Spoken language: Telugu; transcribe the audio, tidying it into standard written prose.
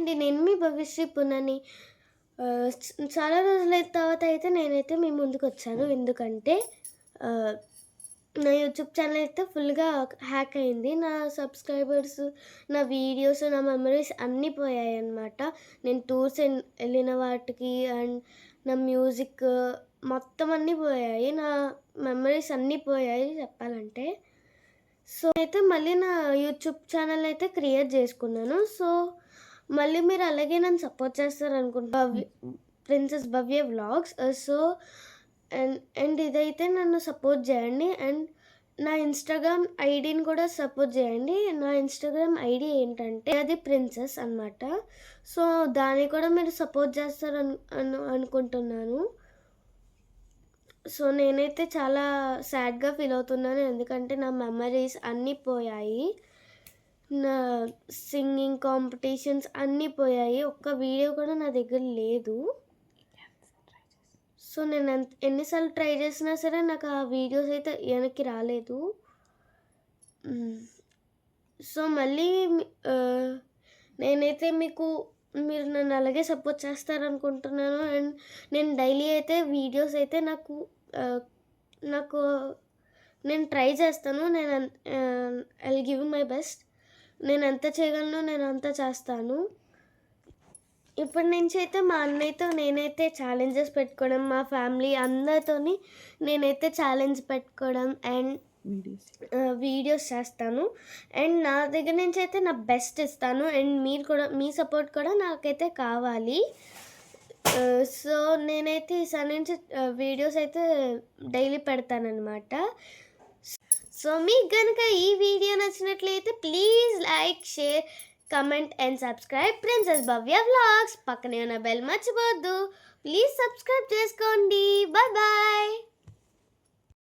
అండి. నేను మీ భవిష్య పునని చాలా రోజులైన తర్వాత అయితే నేనైతే మీ ముందుకొచ్చాను. ఎందుకంటే నా యూట్యూబ్ ఛానల్ అయితే ఫుల్‌గా హ్యాక్ అయింది. నా సబ్స్క్రైబర్స్, నా వీడియోస్, నా మెమరీస్ అన్నీ పోయాయన్నమాట. నేను టూర్స్ ఎళ్ళిన వాటికి అండ్ నా మ్యూజిక్ మొత్తం అన్నీ పోయాయి. నా మెమరీస్ అన్నీ పోయాయి చెప్పాలంటే. సో, అయితే మళ్ళీ నా యూట్యూబ్ ఛానల్ అయితే క్రియేట్ చేసుకున్నాను. సో, మళ్ళీ మీరు అలాగే నన్ను సపోర్ట్ చేస్తారనుకుంటా. Princess Bhavya vlogs. So, and ఇదైతే నన్ను సపోర్ట్ చేయండి. అండ్ నా ఇన్‌స్టాగ్రామ్ ఐడీని కూడా సపోర్ట్ చేయండి. నా ఇన్‌స్టాగ్రామ్ ఐడీ ఏంటంటే అది ప్రిన్సెస్ అనమాట. సో, దాన్ని కూడా మీరు సపోర్ట్ చేస్తారని అనుకుంటున్నాను. సో, నేనైతే చాలా సాడ్‌గా ఫీల్ అవుతున్నాను. ఎందుకంటే నా మెమరీస్ అన్నీ పోయాయి. నా సింగింగ్ కాంపిటీషన్స్ అన్నీ పోయాయి. ఒక్క వీడియో కూడా నా దగ్గర లేదు. సో, నేను ఎన్ని సార్లు ట్రై చేసినా సరే నాకు ఆ వీడియోస్ అయితే వెనక్కి రాలేదు. సో, మళ్ళీ నేనైతే మీరు నన్ను అలాగే సపోర్ట్ చేస్తారనుకుంటున్నాను. అండ్ నేను డైలీ అయితే వీడియోస్ అయితే నాకు నేను ట్రై చేస్తాను. I will give my best. నేను ఎంత చేయగలనో నేను అంతా చేస్తాను. ఇప్పటి నుంచి అయితే మా అన్నయ్యతో నేనైతే ఛాలెంజెస్ పెట్టుకోవడం, మా ఫ్యామిలీ అందరితోని నేనైతే ఛాలెంజ్ పెట్టుకోవడం అండ్ వీడియోస్ చేస్తాను. అండ్ నా దగ్గర నుంచి అయితే నా బెస్ట్ ఇస్తాను. అండ్ మీరు కూడా మీ సపోర్ట్ కూడా నాకైతే కావాలి. సో, నేనైతే ఈసారి నుంచి వీడియోస్ అయితే డైలీ పెడతానన్నమాట. సో, మీకు గనుక ఈ వీడియో నచ్చినట్లయితే please like, share, comment and subscribe princess Bhavya vlogs. పక్కనే ఉన్న బెల్ మర్చిపోవద్దు. ప్లీజ్ సబ్స్క్రైబ్ చేసుకోండి. Bye bye.